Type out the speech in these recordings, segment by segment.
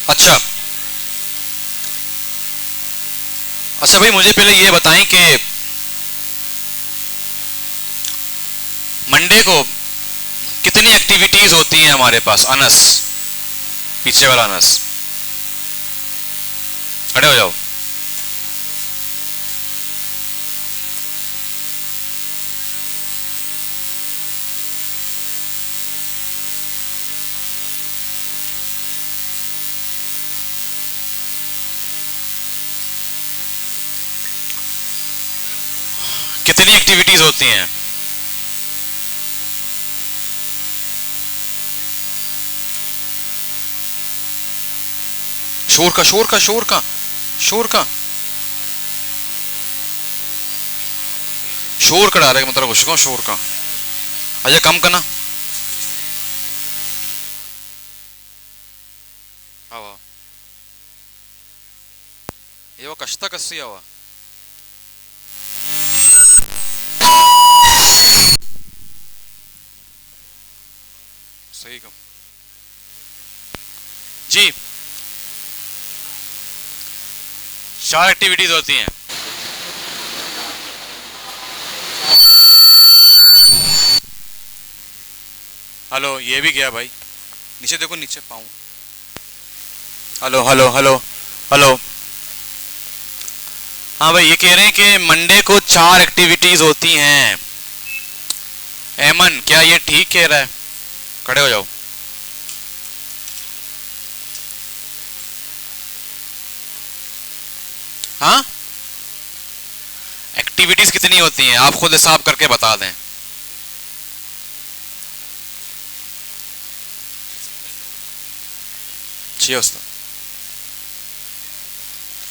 अच्छा अच्छा भाई, मुझे पहले ये बताएं कि मंडे को कितनी एक्टिविटीज होती हैं हमारे पास। अनस, पीछे वाला अनस, खड़े हो जाओ। कितनी एक्टिविटीज होती हैं? शोर का शोर का शोर का शोर का शोर का डाले मतलब उसको शोर का। अच्छा कम करना। हवा ये वो कश्ता कस्सी हवा सही कम जी। 4 एक्टिविटीज होती हैं। हेलो, ये भी गया भाई, नीचे देखो, नीचे पाऊं। Hello hello hello hello. हाँ भाई, ये कह रहे हैं कि मंडे को 4 एक्टिविटीज होती हैं। एमन, क्या ये ठीक कह रहा है? खड़े हो जाओ। हाँ, एक्टिविटीज कितनी होती हैं आप खुद हिसाब करके बता दें।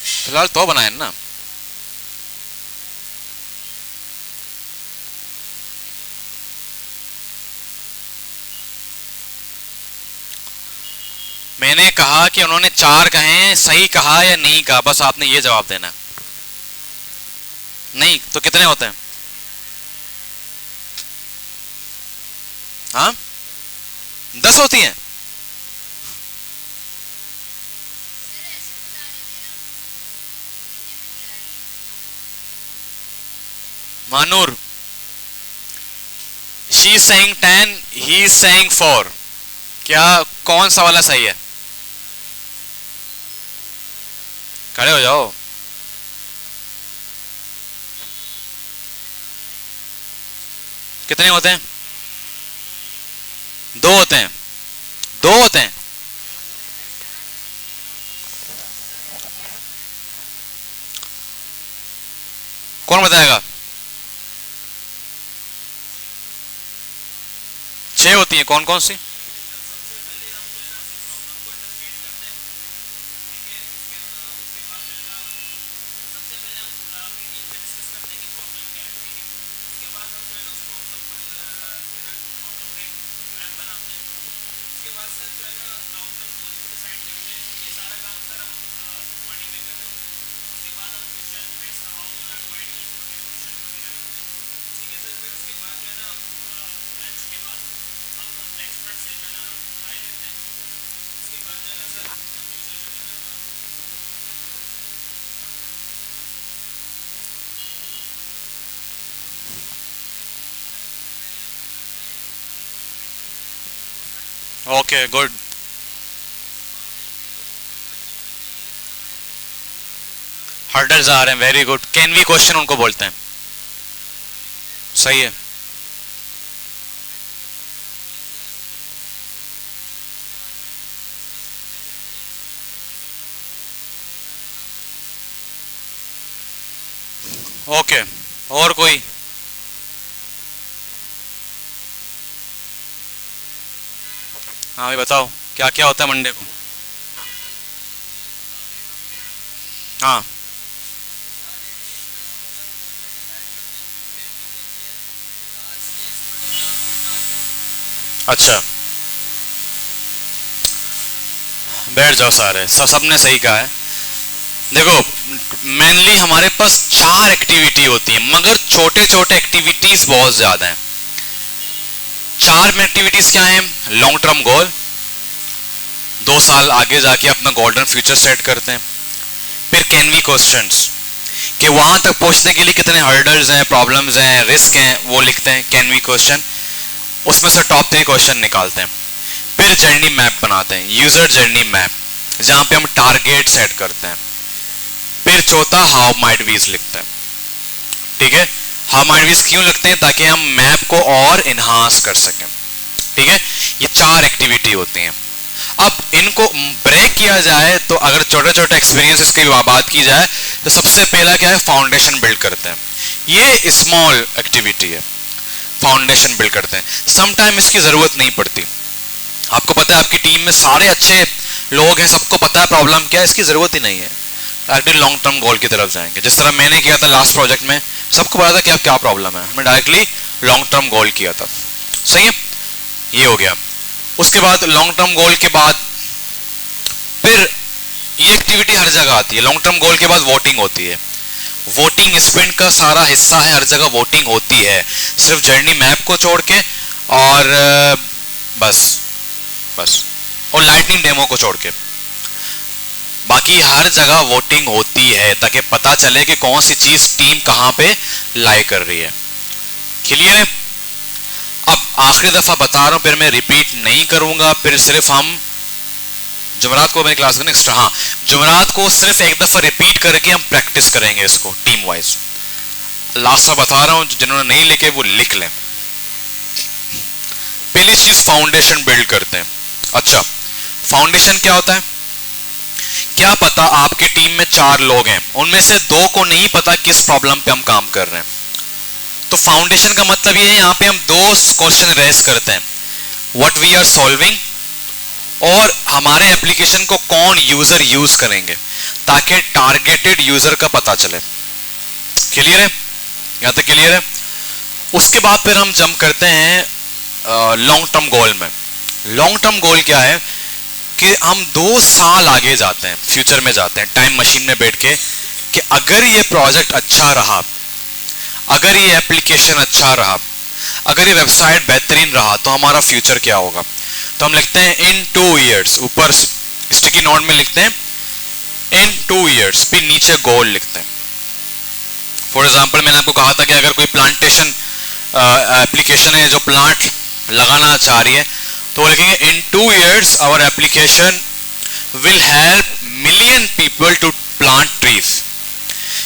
फिलहाल तो बनाए ना। मैंने कहा कि उन्होंने 4 कहे हैं, सही कहा या नहीं कहा, बस आपने ये जवाब देना है। नहीं तो कितने होते हैं? हाँ, 10 होती हैं। Manoor, she is saying 10, he is saying 4। क्या कौन सा वाला सही है? खड़े हो जाओ। कितने होते हैं? 2 होते हैं। 2 होते हैं। कौन बताएगा? 6 होती है। कौन कौन सी? Okay good. हर्डल्स आ रहे हैं, very good. Can we question उनको बोलते हैं। सही है। ओके, और कोई? हाँ भाई बताओ, क्या क्या होता है मंडे को? हाँ, अच्छा बैठ जाओ सारे, सबने सही कहा है। देखो, मेनली हमारे पास 4 एक्टिविटी होती है, मगर छोटे छोटे एक्टिविटीज बहुत ज्यादा हैं। 4 में एक्टिविटीज क्या है? लॉन्ग टर्म गोल, 2 साल आगे जाके अपना गोल्डन फ्यूचर सेट करते हैं। फिर कैन वी क्वेश्चंस, कि वहां तक पहुंचने के लिए कितने हर्डल्स हैं, प्रॉब्लम्स हैं, रिस्क हैं, वो लिखते हैं कैन वी क्वेश्चन, उसमें से टॉप 3 क्वेश्चन निकालते हैं। फिर जर्नी मैप बनाते हैं, यूजर जर्नी मैप, जहां पे हम टारगेट सेट करते हैं। फिर चौथा हाउ माइट वीज लिखते हैं। ठीक है, हाउ माइट वीज क्यों लिखते हैं? ताकि हम मैप को और इन्हांस कर सकें। ठीक है, ये 4 एक्टिविटी होती हैं। अब इनको ब्रेक किया जाए तो अगर छोटे छोटे एक्सपीरियंसेस की बात की जाए तो सबसे पहला क्या है, फाउंडेशन बिल्ड करते हैं। ये स्मॉल एक्टिविटी है, फाउंडेशन बिल्ड करते हैं। समटाइम इसकी जरूरत नहीं पड़ती। आपको पता है आपकी टीम में सारे अच्छे लोग हैं, सबको पता है प्रॉब्लम क्या है, इसकी जरूरत ही नहीं है। डायरेक्टली लॉन्ग टर्म गोल की तरफ जाएंगे, जिस तरह मैंने किया था लास्ट प्रोजेक्ट में, सबको पता था कि अब क्या प्रॉब्लम है, मैं डायरेक्टली लॉन्ग टर्म गोल किया था। सही है, ये हो गया। उसके बाद लॉन्ग टर्म गोल के बाद फिर ये एक्टिविटी हर जगह आती है। लॉन्ग टर्म गोल के बाद वोटिंग होती है। वोटिंग स्प्रिंट का सारा हिस्सा है, हर जगह वोटिंग होती है, सिर्फ जर्नी मैप को छोड़ के और बस और लाइटनिंग डेमो को छोड़ के, बाकी हर जगह वोटिंग होती है ताकि पता चले कि कौन सी चीज टीम कहां पे लाई कर रही है। क्लियर है? अब आखिरी दफा बता रहा हूं, फिर मैं रिपीट नहीं करूंगा, फिर सिर्फ हम जुमरात को मेरी क्लास में एक्स्ट्रा, हाँ जुमरात को सिर्फ एक दफा रिपीट करके हम प्रैक्टिस करेंगे इसको टीम वाइज। लास्ट में बता रहा हूं, जिन्होंने नहीं लिखे वो लिख लें। पहली चीज फाउंडेशन बिल्ड करते हैं। अच्छा, फाउंडेशन क्या होता है? क्या पता आपकी टीम में 4 लोग हैं, उनमें से 2 को नहीं पता किस प्रॉब्लम पे हम काम कर रहे हैं, तो फाउंडेशन का मतलब ये है, यहां पे हम 2 क्वेश्चन रेज करते हैं, व्हाट वी आर सॉल्विंग और हमारे एप्लीकेशन को कौन यूजर यूज करेंगे, ताकि टारगेटेड यूजर का पता चले। क्लियर है? यहां तक क्लियर है? उसके बाद फिर हम जंप करते हैं लॉन्ग टर्म गोल में। लॉन्ग टर्म गोल क्या है कि हम 2 साल आगे जाते हैं, फ्यूचर में जाते हैं, टाइम मशीन में बैठ के, कि अगर ये प्रोजेक्ट अच्छा रहा, अगर ये एप्लीकेशन अच्छा रहा, अगर ये वेबसाइट बेहतरीन रहा, तो हमारा फ्यूचर क्या होगा। तो हम लिखते हैं इन 2 ईयर्स, ऊपर स्टिकी नोट में लिखते हैं इन 2 ईयर्स, फिर नीचे गोल लिखते हैं। फॉर एग्जाम्पल मैंने आपको कहा था कि अगर कोई प्लांटेशन एप्लीकेशन है जो प्लांट लगाना चाह रही है, तो वो लिखेंगे in 2 years our application will help million people to plant trees,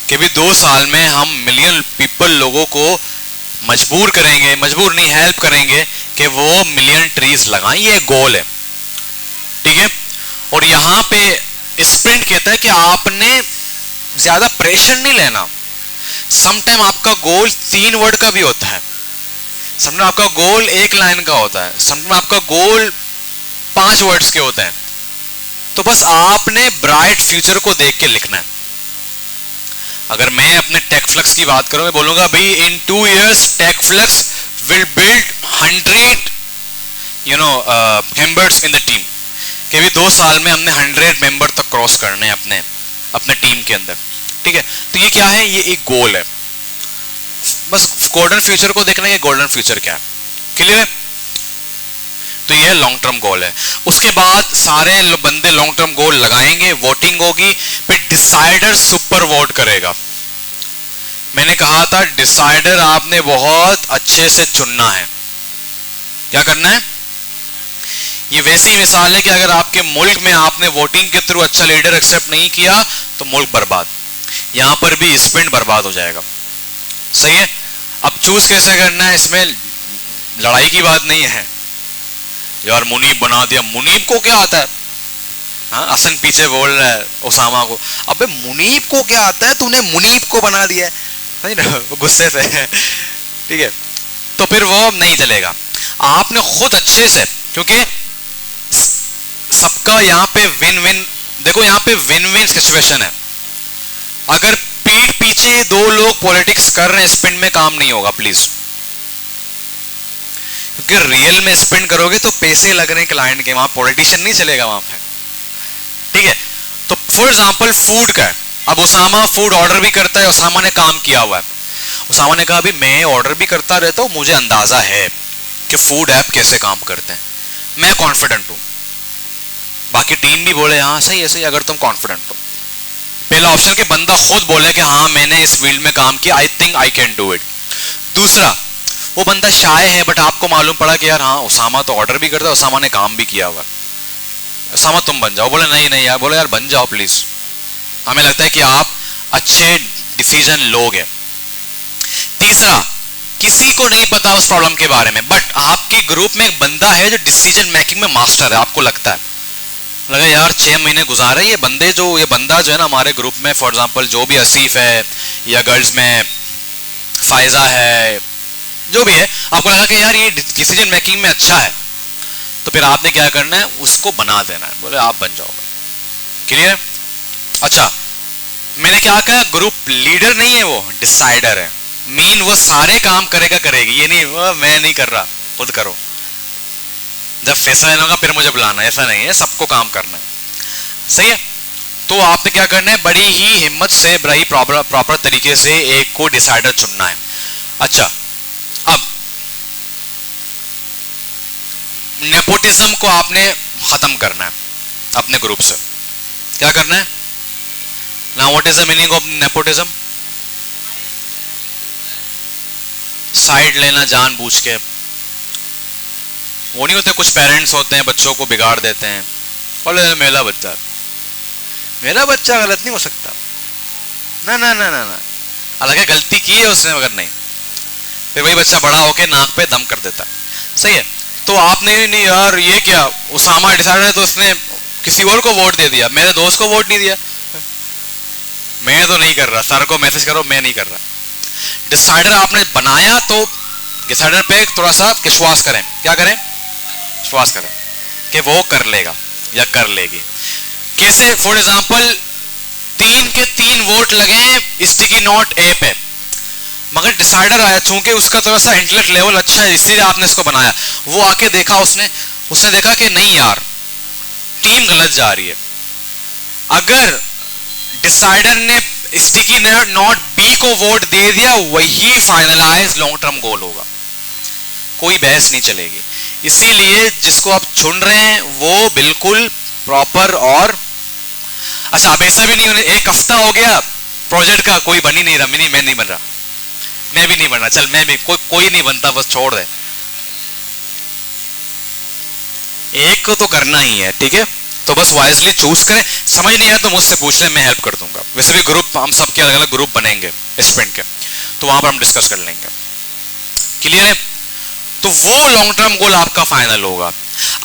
कि भी 2 साल में हम मिलियन पीपल लोगों को मजबूर करेंगे, मजबूर नहीं हेल्प करेंगे कि वो मिलियन ट्रीज लगाएं। ये गोल है। ठीक है, और यहां पे स्प्रिंट कहता है कि आपने ज्यादा प्रेशर नहीं लेना। समटाइम आपका गोल 3 वर्ड का भी होता है, समटाइम आपका गोल 1 लाइन का होता है, समटाइम आपका गोल 5 वर्ड्स के होते हैं। तो बस आपने ब्राइट फ्यूचर को देख के लिखना है। अगर मैं अपने टेकफ्लक्स की बात करूं, मैं बोलूंगा भाई in 2 years Techflux will build 100 members in the team, कि भी 2 साल में हमने 100 मेंबर तक क्रॉस करने हैं अपने टीम के अंदर। ठीक है, तो ये क्या है, ये एक गोल है। बस गोल्डन फ्यूचर को देखना है, ये गोल्डन फ्यूचर क्या है। क्लियर है? तो ये लॉन्ग टर्म गोल है। उसके बाद सारे बंदे लॉन्ग टर्म गोल लगाएंगे, वोटिंग होगी, फिर डिसाइडर सुपर वोट करेगा। मैंने कहा था डिसाइडर आपने बहुत अच्छे से चुनना है। क्या करना है? ये वैसी मिसाल है कि अगर आपके मुल्क में आपने वोटिंग के थ्रू अच्छा लीडर एक्सेप्ट नहीं किया तो मुल्क बर्बाद, यहां पर भी स्पिंड बर्बाद हो जाएगा। सही है? अब चूज कैसे करना है, इसमें लड़ाई की बात नहीं है। यार मुनीब बना दिया, मुनीब को क्या आता है? हाँ, हसन पीछे बोल रहा है ओसामा को, अबे मुनीब को क्या आता है, तूने मुनीब को बना दिया है, नहीं ना, गुस्से से। ठीक है, तो फिर वो नहीं चलेगा। आपने खुद अच्छे से, क्योंकि सबका यहाँ पे विन विन, देखो यहाँ पे विन विन सिचुएशन है। अगर पीठ पीछे 2 लोग पॉलिटिक्स कर रहे हैं, स्पिंड में काम नहीं होगा प्लीज, क्योंकि रियल में स्पिंड करोगे तो पैसे लग रहे हैं क्लाइंट के, वहां पॉलिटिशियन नहीं चलेगा वहां पे। ठीक है, तो फॉर एग्जांपल फूड का है, अब उसामा फूड ऑर्डर भी करता है, उसामा ने काम किया हुआ है, उसामा ने कहा अभी मैं ऑर्डर भी करता रहता हूं, मुझे अंदाजा है कि फूड ऐप कैसे काम करते हैं, मैं कॉन्फिडेंट हूं, बाकी आपकी टीम भी बोले हाँ सही है सही, अगर तुम कॉन्फिडेंट हो। पहला ऑप्शन कि बंदा खुद बोले कि हाँ मैंने इस फील्ड में काम किया, I think I can do it. दूसरा, वो बंदा शाय है बट आपको मालूम पड़ा कि यार हाँ उसामा तो ऑर्डर भी करता है, उसामा ने काम भी किया हुआ, उसामा तुम बन जाओ। बोले नहीं नहीं यार, बोले यार बन जाओ प्लीज, हमें लगता है कि आप अच्छे डिसीजन लोगे। तीसरा, किसी को नहीं पता उस प्रॉब्लम के बारे में, बट आपके ग्रुप में एक बंदा है जो डिसीजन मेकिंग में मास्टर है, आपको लगता है लगा यार 6 महीने गुजारे ये बंदा जो है ना हमारे ग्रुप में, फॉर एग्जांपल जो भी आसिफ है या गर्ल्स में फायजा है, जो भी है, आपको लगा कि यार ये डिसीजन मेकिंग में अच्छा है, तो फिर आपने क्या करना है, उसको बना देना है। बोले आप बन जाओगे। क्लियर? अच्छा, मैंने क्या कहा, ग्रुप लीडर नहीं है, वो डिसाइडर है। मीन वो सारे काम करेगी, ये नहीं वो मैं नहीं कर रहा, खुद करो, जब फैसला लेना होगा फिर मुझे बुलाना, ऐसा नहीं है, सबको काम करना है। सही है? तो आपने क्या करना है, बड़ी ही हिम्मत से, बड़ी प्रॉपर तरीके से एक को डिसाइडर चुनना है। अच्छा, अब नेपोटिज्म को आपने खत्म करना है अपने ग्रुप से। क्या करना है? Now what is the meaning of nepotism? Side लेना जानबूझ के। वो नहीं होते, कुछ पेरेंट्स होते हैं बच्चों को बिगाड़ देते हैं, बोले मेरा बच्चा गलत नहीं हो सकता, ना ना ना ना ना, हालांकि गलती की है उसने मगर नहीं, फिर वही बच्चा बड़ा होके नाक पे दम कर देता। सही है? तो आपने नहीं यार ये क्या, उसामा डिसाइडर है तो उसने किसी और को वोट दे दिया, मेरे दोस्त को वोट नहीं दिया, मैं तो नहीं कर रहा, सर को मैसेज करो मैं नहीं कर रहा। डिसाइडर आपने बनाया तो डिसाइडर पे थोड़ा सा विश्वास करें। क्या करें? विश्वास करें कि वो कर लेगा या कर लेगी। कैसे? फॉर एग्जांपल 3 के 3 वोट लगे स्टिकी नोट ए पे, मगर डिसाइडर आया, चूंकि उसका थोड़ा सा इंटेलेक्ट लेवल अच्छा है इसलिए आपने इसको बनाया, वो आके देखा, उसने देखा कि नहीं यार टीम गलत जा रही है। अगर डिसाइडर ने स्टिकी नोट बी को वोट दे दिया, वही फाइनलाइज लॉन्ग टर्म गोल होगा, कोई बहस नहीं चलेगी। इसीलिए जिसको आप चुन रहे हैं वो बिल्कुल प्रॉपर। और अच्छा, अब ऐसा भी नहीं होने, एक हफ्ता हो गया प्रोजेक्ट का, कोई बन ही नहीं रहा, मैं नहीं बन रहा, मैं भी नहीं बन रहा, चल मैं भी, कोई नहीं बनता, बस छोड़ दे, एक को तो करना ही है। ठीक है? तो बस वाइजली चूज करें। समझ नहीं आया तो मुझसे पूछ लें, मैं हेल्प कर दूंगा। वैसे भी ग्रुप हम सबके अलग अलग ग्रुप बनेंगे स्प्रिंट के, तो वहां पर हम डिस्कस कर लेंगे। क्लियर है? तो वो लॉन्ग टर्म गोल आपका फाइनल होगा।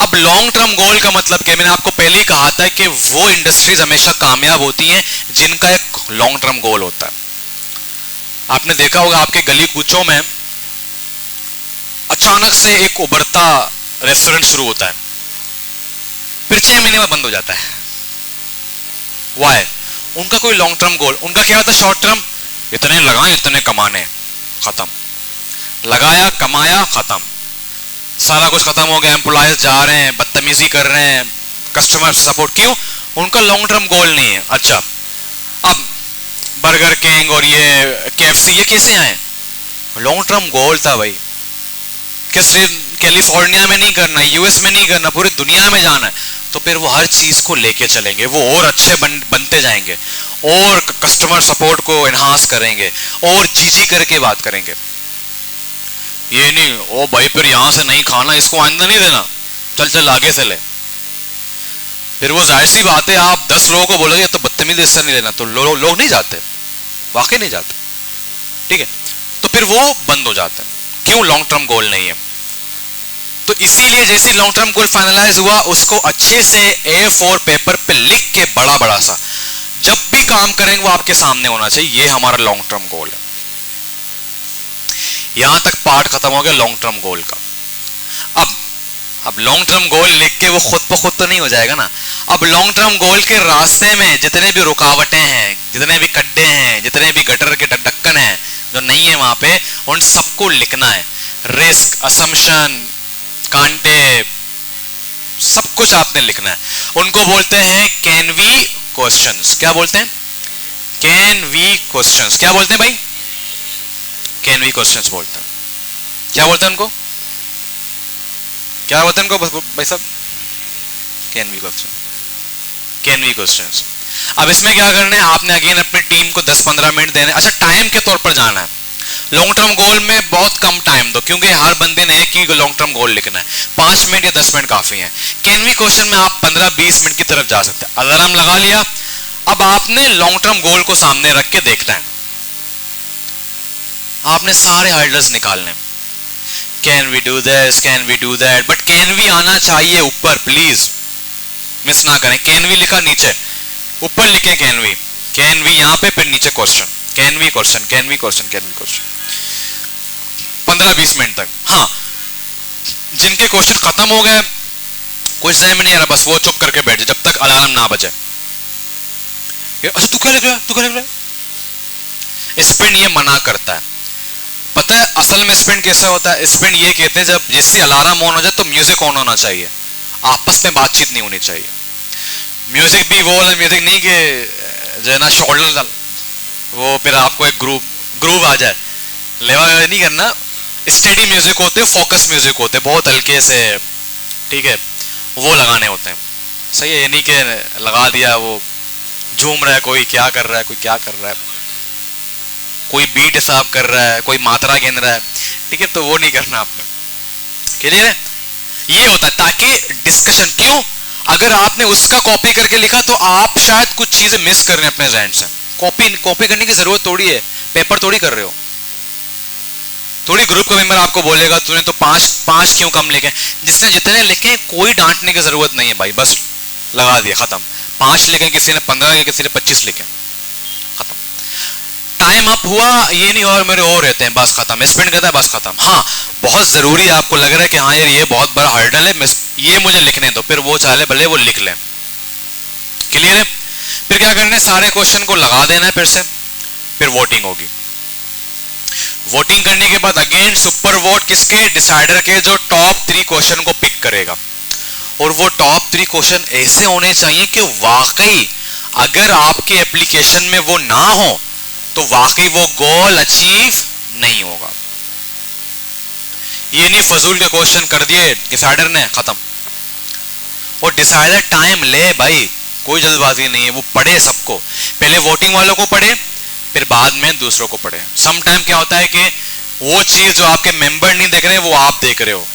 अब लॉन्ग टर्म गोल का मतलब क्या, मैंने आपको पहले ही कहा था कि वो इंडस्ट्रीज हमेशा कामयाब होती हैं जिनका एक लॉन्ग टर्म गोल होता है। आपने देखा होगा आपके गली कूचों में अचानक से एक उभरता रेस्टोरेंट शुरू होता है, फिर 6 महीने में बंद हो जाता है। वाई? उनका कोई लॉन्ग टर्म गोल, उनका क्या होता है, शॉर्ट टर्म, इतने लगाए इतने कमाने, खत्म, लगाया कमाया खत्म, सारा कुछ खत्म हो गया, एम्प्लॉयज जा रहे हैं, बदतमीजी कर रहे हैं, कस्टमर सपोर्ट, क्यों? उनका लॉन्ग टर्म गोल नहीं है। अच्छा, अब बर्गर किंग और ये KFC ये कैसे आए? लॉन्ग टर्म गोल था भाई, कैलिफोर्निया में नहीं करना, यूएस में नहीं करना, पूरी दुनिया में जाना है, तो फिर वो हर चीज को लेके चलेंगे, वो और अच्छे बनते जाएंगे, और कस्टमर सपोर्ट को एनहांस करेंगे, और जी करके बात करेंगे। ये नहीं ओ भाई फिर यहां से नहीं खाना, इसको आइंदा नहीं देना, चल आगे से ले। फिर वो जाहिर सी बात है, आप 10 लोगों को बोलोगे तो बदतमीजी इससे नहीं लेना, तो लोग नहीं जाते, वाकई नहीं जाते। ठीक है? तो फिर वो बंद हो जाते हैं, क्यों? लॉन्ग टर्म गोल नहीं है। तो इसीलिए जैसे लॉन्ग टर्म गोल फाइनलाइज हुआ, उसको अच्छे से A4 पेपर पे लिख के बड़ा बड़ा सा, जब भी काम करेंगे वो आपके सामने होना चाहिए, ये हमारा लॉन्ग टर्म गोल है। यहां तक पार्ट खत्म हो गया लॉन्ग टर्म गोल का। अब लॉन्ग टर्म गोल लिख के वो खुद ब खुद तो नहीं हो जाएगा ना। अब लॉन्ग टर्म गोल के रास्ते में जितने भी रुकावटें हैं, जितने भी गड्ढे हैं, जितने भी गटर के ढक्कन हैं जो नहीं है वहां पे, उन सबको लिखना है। रिस्क, असम्पशन, कांटे, सब कुछ आपने लिखना है। उनको बोलते हैं कैन वी क्वेश्चंस। क्या बोलते हैं? Can we questions. क्या बोलते हैं भाई? कैन वी क्वेश्चंस बोलते हैं। क्या बोलते हैं उनको? क्या बोलते हैं उनको भाई साहब? Can we question. Can we questions. अब इसमें क्या करना है, आपने अगेन अपनी टीम को 10-15 मिनट देने। अच्छा, टाइम के तौर पर जाना है। लॉन्ग टर्म गोल में बहुत कम टाइम दो, क्योंकि हर बंदे ने एक ही लॉन्ग टर्म गोल लिखना है। 5 मिनट या 10 मिनट काफी है। कैन वी क्वेश्चन में आप 15-20 मिनट की तरफ जा सकते हैं। अलार्म लगा लिया, अब आपने लॉन्ग टर्म गोल को सामने रख के देखना है। आपने सारे हर्डल्स निकालने, can we do this, can we do that, but can we आना चाहिए ऊपर, प्लीज मिस ना करें। कैन वी लिखा नीचे, ऊपर लिखे कैन वी यहां पे, फिर नीचे question, can we question, can we question, can we question, 15-20 minute तक। हाँ, जिनके क्वेश्चन खत्म हो गए, कुछ समझ में नहीं आ रहा, बस वो चुप करके बैठ जाए जब तक अलार्म ना बजे। अच्छा तू क्या लिख रहा है, तू क्या लिख रहा है? स्पिन ये मना करता है। पता है असल में स्पिन कैसा होता है? स्पिन ये कहते हैं जब जैसे अलार्म ऑन हो जाए तो म्यूजिक ऑन होना चाहिए, आपस में बातचीत नहीं होनी चाहिए। म्यूजिक भी वो वाला म्यूजिक नहीं कि जो है ना शोल्डर, वो फिर आपको एक ग्रूव आ जाए, लेवा नहीं करना। स्टेडी म्यूजिक होते हैं, फोकस म्यूजिक होते हैं, बहुत हल्के से, ठीक है, वो लगाने होते हैं। सही है, ये नहीं कि लगा दिया वो झूम रहा है, कोई क्या कर रहा है, कोई क्या कर रहा है, कोई बीट हिसाब कर रहा है, कोई मात्रा गिन रहा है, ठीक है, तो वो नहीं करना आपने। क्लियर है? ये होता है ताकि डिस्कशन, क्यों अगर आपने उसका कॉपी करके लिखा तो आप शायद कुछ चीजें मिस कर रहे हैं अपने जहन से। कॉपी करने की जरूरत थोड़ी है, पेपर थोड़ी कर रहे हो। थोड़ी ग्रुप का मेंबर आपको बोलेगा तूने तो पांच क्यों कम लिखे, जिसने जितने लिखे कोई डांटने की जरूरत नहीं है भाई, बस लगा दिया खत्म। 5 लिखे, किसी ने 15 किसी ने 25 लिखे, खत्म। टाइम अप हुआ, ये नहीं और मेरे और रहते हैं, बस खत्म। स्पेंड करता है, बस खत्म। हाँ, बहुत जरूरी है, आपको लग रहा है कि हाँ यार ये बहुत बड़ा हर्डल है, ये मुझे लिखने दो, फिर वो चाहे भले वो लिख लें। क्लियर है? फिर क्या करना है, सारे क्वेश्चन को लगा देना है फिर से, फिर वोटिंग होगी। वोटिंग करने के बाद अगेन सुपर वोट किसके? डिसाइडर के, जो टॉप 3 क्वेश्चन को पिक करेगा। और वो टॉप 3 क्वेश्चन ऐसे होने चाहिए कि वाकई अगर आपके एप्लीकेशन में वो ना हो तो वाकई वो गोल अचीव नहीं होगा। ये नहीं फजूल के क्वेश्चन कर दिए डिसाइडर ने, खत्म। और डिसाइडर टाइम ले भाई, कोई जल्दबाजी नहीं है, वो पढ़े सबको, पहले वोटिंग वालों को पढ़े, फिर बाद में दूसरों को पढ़े। सम टाइम क्या होता है कि वो चीज जो आपके मेंबर नहीं देख रहे वो आप देख रहे हो,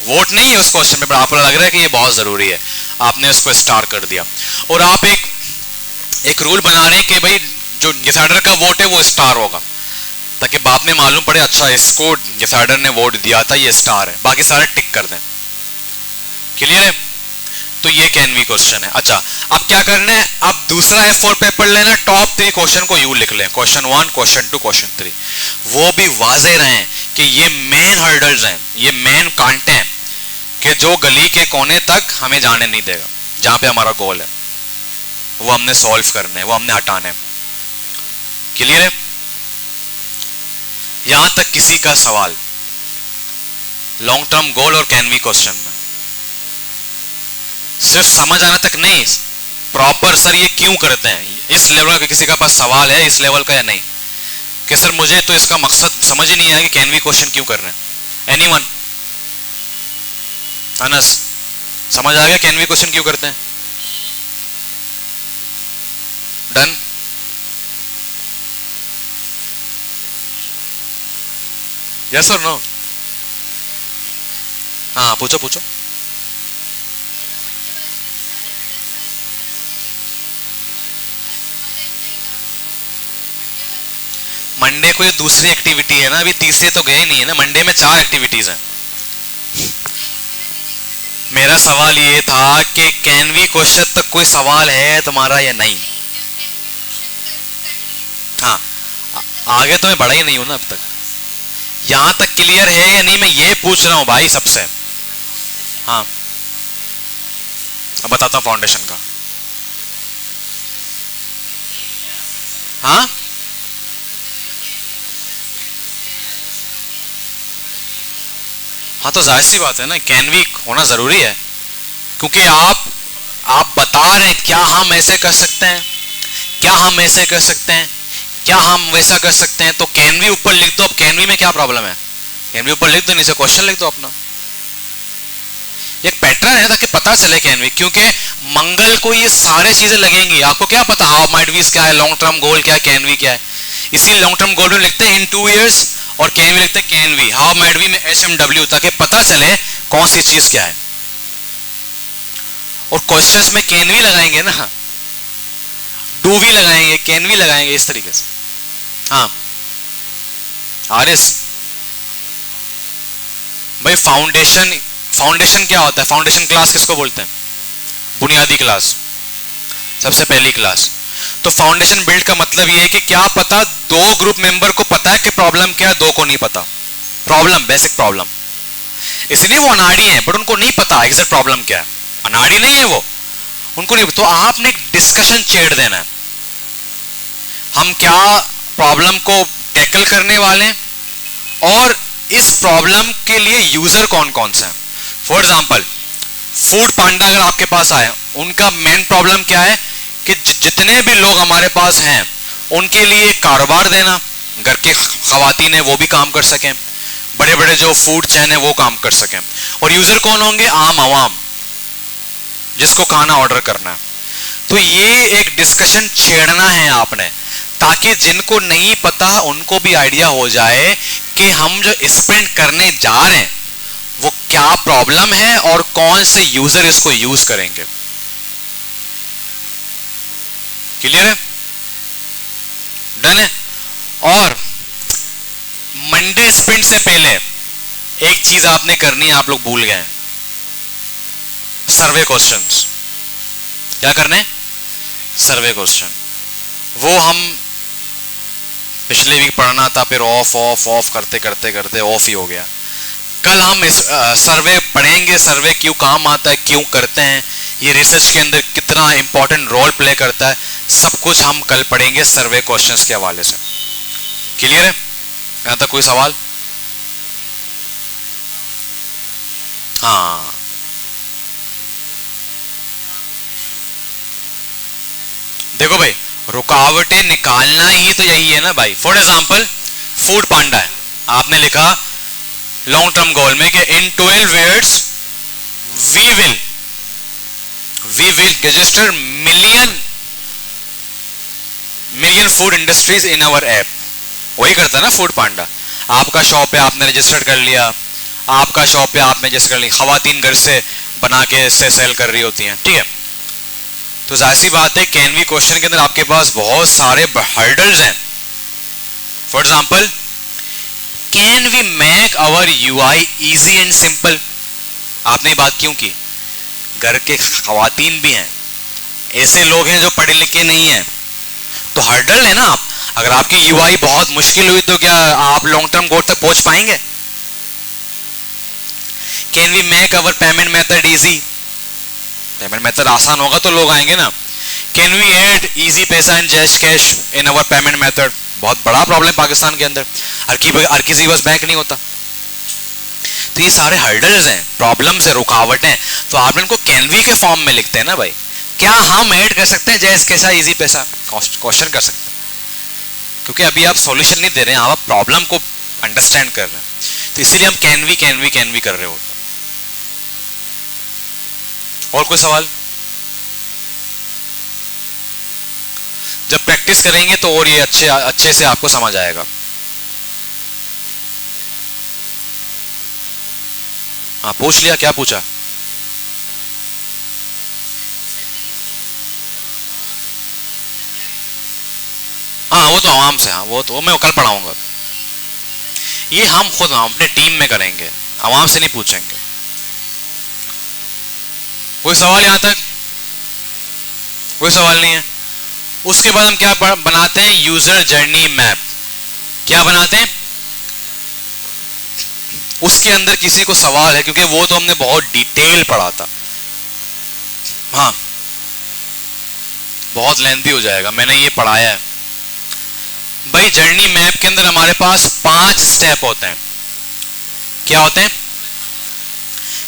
वोट नहीं है उस क्वेश्चन में, पर आपको लग रहा है कि ये बहुत जरूरी है, आपने उसको स्टार कर दिया। और आप एक रूल बना रहे हैं कि भाई जो डिसाइडर का वोट है वो स्टार होगा, ताकि बाद में मालूम पड़े अच्छा इसको डिसाइडर ने वोट दिया था, ये स्टार है, बाकी सारे टिक कर दें। क्लियर है? तो ये कैन वी क्वेश्चन है। अच्छा, अब क्या करना है, अब दूसरा F4 पेपर लेना, टॉप 3 क्वेश्चन को यू लिख लें, क्वेश्चन 1, क्वेश्चन 2, क्वेश्चन 3। वो भी वाजे रहें कि ये मेन हर्डल्स हैं, ये मेन कांटे हैं कि जो गली के कोने तक हमें जाने नहीं देगा, जहां पे हमारा गोल है वो हमने सॉल्व करना है, वो हमने हटाना है। क्लियर है? यहां तक किसी का सवाल लॉन्ग टर्म गोल और कैन वी क्वेश्चन में? सिर्फ समझ आने तक नहीं, प्रॉपर सर ये क्यों करते हैं, इस लेवल का किसी का पास सवाल है इस लेवल का या नहीं, कि सर मुझे तो इसका मकसद समझ ही नहीं आया कि कैन वी क्वेश्चन क्यों कर रहे हैं। एनीवन? अनस समझ आ गया कैन वी क्वेश्चन क्यों करते हैं? डन? यस और नो? हाँ पूछो पूछो। मंडे को ये दूसरी एक्टिविटी है ना, अभी तीसरे तो गए नहीं है ना, मंडे में 4 एक्टिविटीज हैं। मेरा सवाल ये था कि कैन वी क्वेश्चन तक कोई सवाल है तुम्हारा या नहीं? हाँ, आगे तो मैं बढ़ा ही नहीं हूं ना अब तक, यहां तक क्लियर है या नहीं, मैं ये पूछ रहा हूं भाई सबसे। हाँ, अब बताता हूं फाउंडेशन का। हाँ, हाँ तो जाहिर सी बात है ना, कैन वी होना जरूरी है, क्योंकि आप बता रहे हैं क्या हम ऐसे कर सकते हैं, क्या हम ऐसे कर सकते हैं, क्या हम वैसा कर सकते हैं, तो कैन वी ऊपर लिख दो। अब कैन वी में क्या प्रॉब्लम है, कैन वी ऊपर लिख दो, नीचे क्वेश्चन लिख दो अपना। एक पैटर्न है ताकि पता चले कैन वी, क्योंकि मंगल को ये सारे चीजें लगेंगी। आपको क्या पता हाउ माइट वी क्या है, लॉन्ग टर्म गोल क्या है, कैन वी क्या है। इसीलिए लॉन्ग टर्म गोल में लिखते हैं इन 2 years और कैन वी लिखते हैं can we, how might we में HMW, ताकि पता चले कौन सी चीज क्या है। और क्वेश्चंस में कैन वी लगाएंगे ना, डू वी लगाएंगे, कैन वी लगाएंगे, इस तरीके से। हाँ आरिस भाई, फाउंडेशन क्या होता है? फाउंडेशन क्लास किसको बोलते हैं? बुनियादी क्लास, सबसे पहली क्लास। तो फाउंडेशन बिल्ड का मतलब ये है कि क्या पता दो ग्रुप मेंबर को पता है कि प्रॉब्लम क्या है, दो को नहीं पता। प्रॉब्लम, बेसिक प्रॉब्लम, इसलिए वो अनाड़ी है, बट उनको नहीं पता एग्जैक्ट प्रॉब्लम क्या है। अनाड़ी नहीं है वो, उनको नहीं। तो आपने एक डिस्कशन छेड़ देना है, हम क्या प्रॉब्लम को टैकल करने वाले हैं और इस प्रॉब्लम के लिए यूजर कौन कौन से हैं। फॉर एग्जाम्पल फूड पांडा अगर आपके पास आए, उनका मेन प्रॉब्लम क्या है कि जितने भी लोग हमारे पास हैं उनके लिए कारोबार देना, घर के खवातीन है वो भी काम कर सकें, बड़े बड़े जो फूड चैन है वो काम कर सकें। और यूजर कौन होंगे? आम आवाम, जिसको खाना ऑर्डर करना है। तो ये एक डिस्कशन छेड़ना है आपने, ताकि जिनको नहीं पता उनको भी आइडिया हो जाए कि हम जो स्प्रिंट करने जा रहे हैं वो क्या प्रॉब्लम है और कौन से यूजर इसको यूज करेंगे। क्लियर है? डन है? और मंडे स्प्रिंट से पहले एक चीज आपने करनी है, आप लोग भूल गए, सर्वे क्वेश्चंस। क्या करने? सर्वे क्वेश्चन। वो हम पिछले वीक पढ़ना था, फिर ऑफ ऑफ ऑफ करते करते करते ऑफ ही हो गया। कल हम इस सर्वे पढ़ेंगे, सर्वे क्यों काम आता है, क्यों करते हैं, ये रिसर्च के अंदर कितना इंपॉर्टेंट रोल प्ले करता है, सब कुछ हम कल पढ़ेंगे सर्वे क्वेश्चंस के हवाले से। क्लियर है? यहां तक कोई सवाल? हाँ, देखो भाई, रुकावटें निकालना ही तो यही है ना भाई। फॉर एग्जाम्पल फूड पांडा है, आपने लिखा लॉन्ग टर्म गोल में कि in 12 years we will register million food industries in our app. वही करता है ना फूड पांडा। आपका शॉप है, आपने रजिस्टर कर लिया, आपका शॉप है, आपने रजिस्टर कर लिया, खवातीन घर से बना के इससे सेल कर रही होती हैं, ठीक है। तो जाहिर सी बात है कैन वी क्वेश्चन के अंदर आपके पास बहुत सारे हर्डल्स हैं। For example can we make our UI easy and simple. आपने ये बात क्यों की? घर के खवातीन भी हैं, ऐसे लोग हैं जो पढ़े लिखे नहीं हैं, तो हर्डल है ना। आप अगर आपकी यूआई बहुत मुश्किल हुई तो क्या आप लॉन्ग टर्म गोल तक पहुंच पाएंगे? Can we make our payment method easy. Payment method आसान होगा तो लोग आएंगे ना। कैन वी ऐड इजी पैसा and cash cash in our payment method. बहुत बड़ा प्रॉब्लम पाकिस्तान के अंदर, हर किसी बस बैंक नहीं होता। तो ये सारे हर्डल्स हैं, प्रॉब्लम्स है, रुकावटें, तो आप इनको कैन वी के फॉर्म में लिखते हैं ना भाई। क्या हम ऐड कर सकते हैं जैश कैसा इजी पैसा? क्वेश्चन कर सकते हैं, क्योंकि अभी आप सॉल्यूशन नहीं दे रहे हैं, आप प्रॉब्लम को अंडरस्टैंड कर रहे हैं। तो इसीलिए हम कैन वी कर रहे होते हैं। और कोई सवाल? जब प्रैक्टिस करेंगे तो और ये अच्छे से आपको समझ आएगा। हाँ, पूछ लिया? क्या पूछा? हाँ, वो तो आवाम से, हाँ वो तो मैं कल पढ़ाऊंगा। ये हम खुद अपने टीम में करेंगे, आवाम से नहीं पूछेंगे। कोई सवाल यहां तक? कोई सवाल नहीं है? उसके बाद हम क्या बनाते हैं? User journey map. क्या बनाते हैं? उसके अंदर किसी को सवाल है, क्योंकि वो तो हमने बहुत डिटेल पढ़ा था। हाँ, बहुत लेंथी हो जाएगा, मैंने ये पढ़ाया है भाई। जर्नी मैप के अंदर हमारे पास 5 स्टेप होते हैं। क्या होते हैं?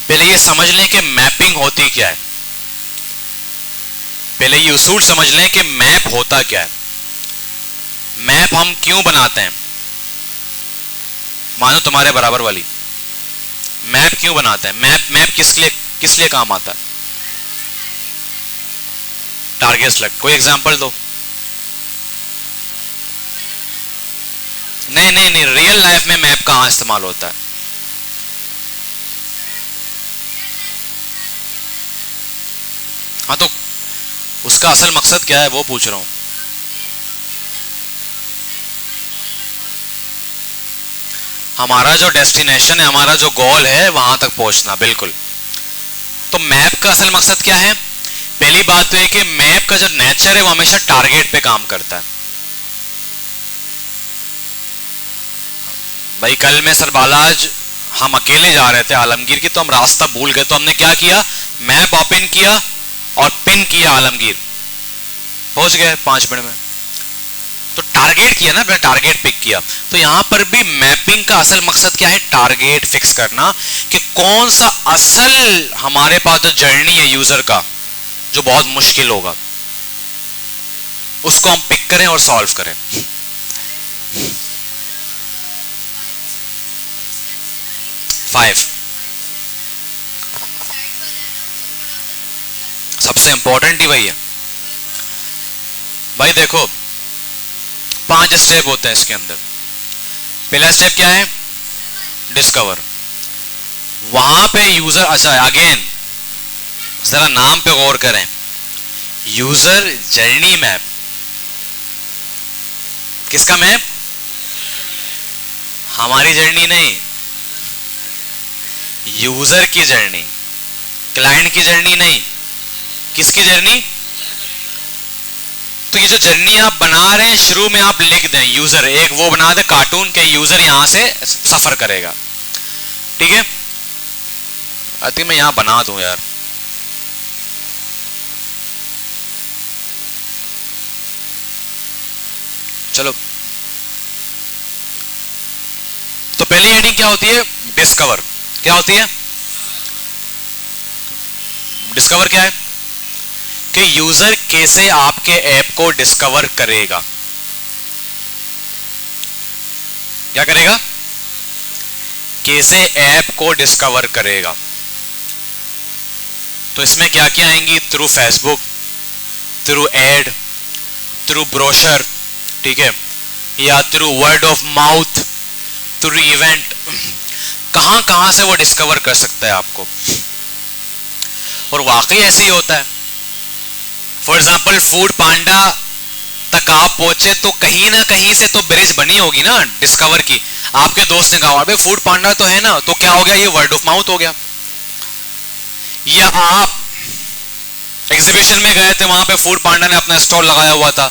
पहले ये समझ लें कि मैपिंग होती क्या है। पहले ये उसूल समझ लें कि मैप होता क्या है। मैप हम क्यों बनाते हैं? मानो तुम्हारे बराबर वाली। मैप क्यों बनाते हैं? मैप किस लिए काम आता है? Target select. कोई एग्जांपल दो। नहीं नहीं नहीं, रियल लाइफ में मैप कहां इस्तेमाल होता है? हाँ तो उसका असल मकसद क्या है वो पूछ रहा हूं। हमारा जो डेस्टिनेशन है, हमारा जो गोल है, वहां तक पहुंचना। बिल्कुल। तो मैप का असल मकसद क्या है? पहली बात तो है कि मैप का जो नेचर है वो हमेशा टारगेट पे काम करता है। भाई कल में सरबालाज हम अकेले जा रहे थे आलमगीर की, तो हम रास्ता भूल गए, तो हमने क्या किया, मैप ओपन किया और पिन किया आलमगीर, पहुंच गए 5 मिनट में। तो टारगेट किया ना, पहले टारगेट पिक किया। तो यहां पर भी मैपिंग का असल मकसद क्या है? टारगेट फिक्स करना कि कौन सा असल हमारे पास जो जर्नी है यूजर का, जो बहुत मुश्किल होगा, उसको हम पिक करें और सॉल्व करें। फाइव सबसे इंपॉर्टेंट ही वही है भाई। देखो 5 स्टेप होते हैं इसके अंदर। पहला स्टेप क्या है? डिस्कवर। वहां पे यूजर, अच्छा अगेन जरा नाम पे गौर करें, यूजर जर्नी मैप। किसका मैप? हमारी जर्नी नहीं, यूजर की जर्नी, क्लाइंट की जर्नी नहीं। किसकी जर्नी? तो ये जो जर्नी आप बना रहे हैं, शुरू में आप लिख दें यूजर, एक वो बना दे कार्टून के, यूजर यहां से सफर करेगा। ठीक है, आई थिंक मैं यहां बना दूं यार। चलो, तो पहली हेडिंग क्या होती है? डिस्कवर। क्या होती है? डिस्कवर क्या है? कि यूजर कैसे आपके ऐप को डिस्कवर करेगा। क्या करेगा? कैसे ऐप को डिस्कवर करेगा। तो इसमें क्या क्या आएंगी? Through Facebook, through ad, through brochure, ठीक है, या through word of mouth, through event. कहां कहां से वो डिस्कवर कर सकता है आपको। और वाकई ऐसे ही होता है। फॉर एग्जाम्पल फूड पांडा तक आप पहुंचे तो कहीं ना कहीं से तो ब्रिज बनी होगी ना डिस्कवर की। आपके दोस्त ने कहा भाई फूड पांडा तो है ना, तो क्या हो गया, ये वर्ड ऑफ माउथ हो गया। या आप एग्जीबिशन में गए थे, वहां पे फूड पांडा ने अपना स्टॉल लगाया हुआ था,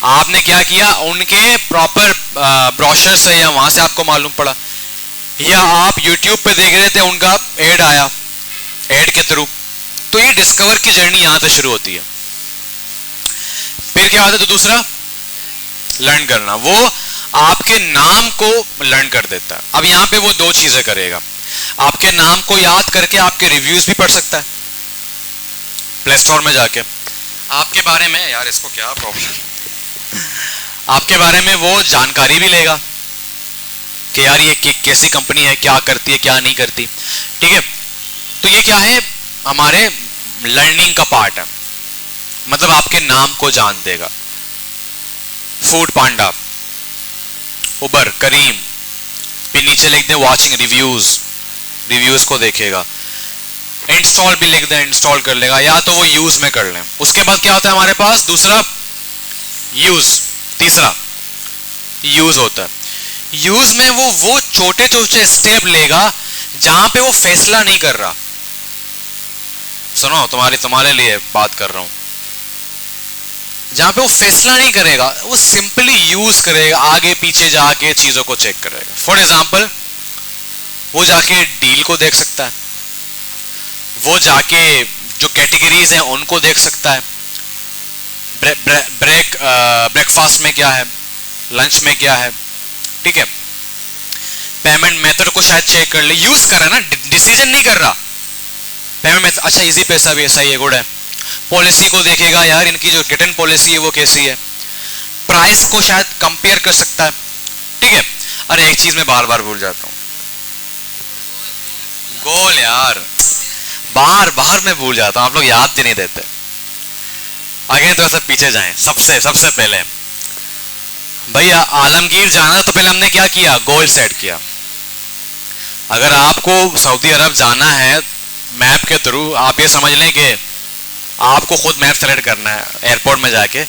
आपने क्या किया, उनके प्रॉपर ब्रोशर से या वहां से आपको मालूम पड़ा। या आप यूट्यूब पे देख रहे थे, उनका एड आया, एड के थ्रू। तो ये डिस्कवर की जर्नी यहां से शुरू होती है। फिर क्या आता है? तो दूसरा लर्न करना, वो आपके नाम को लर्न कर देता है। अब यहां पे वो 2 चीजें करेगा। आपके नाम को याद करके आपके रिव्यूज भी पढ़ सकता है प्ले स्टोर में जाके। आपके बारे में, यार इसको क्या प्रॉब्लम, आपके बारे में वो जानकारी भी लेगा कि यार ये कैसी कंपनी है, क्या करती है, क्या नहीं करती। ठीक है, तो ये क्या है, हमारे लर्निंग का पार्ट है। मतलब आपके नाम को जान देगा। फूड पांडा, उबर, करीम, फिर नीचे लिख दे वॉचिंग रिव्यूज, रिव्यूज को देखेगा। इंस्टॉल भी लिख दे, इंस्टॉल कर लेगा, या तो वो यूज में कर लें। उसके बाद क्या होता है हमारे पास? दूसरा यूज, तीसरा यूज होता है। यूज में वो छोटे छोटे स्टेप लेगा जहां पे वो फैसला नहीं कर रहा। सुनो, तुम्हारे लिए बात कर रहा हूं। जहां पे वो फैसला नहीं करेगा, वो सिंपली यूज करेगा, आगे पीछे जाके चीजों को चेक करेगा। फॉर एग्जाम्पल वो जाके डील को देख सकता है, वो जाके जो कैटेगरीज हैं उनको देख सकता है, ब्रेकफास्ट में क्या है, लंच में क्या है। ठीक है, पेमेंट मेथड को शायद चेक कर ले, यूज कर रहा है ना, डिसीजन नहीं कर रहा। पेमेंट मेथड, अच्छा इजी पैसा भी सही है, गुड है। पॉलिसी को देखेगा, यार इनकी जो रिटर्न पॉलिसी है वो कैसी है। प्राइस को शायद कंपेयर कर सकता है। ठीक है, अरे एक चीज मैं बार बार भूल जाता हूं, गोल यार। बार बार मैं भूल जाता हूं, आप लोग याद भी नहीं देते। अगेन थोड़ा सा पीछे जाएं, सबसे सबसे पहले भैया आलमगीर जाना तो पहले हमने क्या किया, गोल सेट किया। अगर आपको सऊदी अरब जाना है मैप के थ्रू, आप ये समझ लें कि आपको खुद मैप सेलेक्ट करना है एयरपोर्ट में जाके,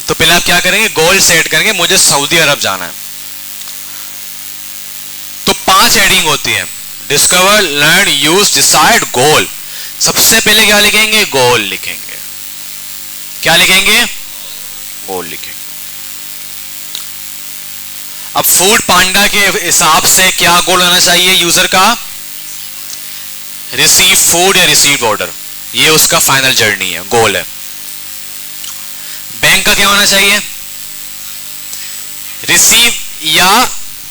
तो पहले आप क्या करेंगे, गोल सेट करेंगे, मुझे सऊदी अरब जाना है। तो 5 हेडिंग होती है, डिस्कवर, लर्न, यूज, डिसाइड, गोल। सबसे पहले क्या लिखेंगे, गोल लिखेंगे। क्या लिखेंगे, गोल लिखेंगे। अब फूड पांडा के हिसाब से क्या गोल होना चाहिए यूजर का, रिसीव फूड या रिसीव ऑर्डर, ये उसका फाइनल जर्नी है, गोल है। बैंक का क्या होना चाहिए, रिसीव या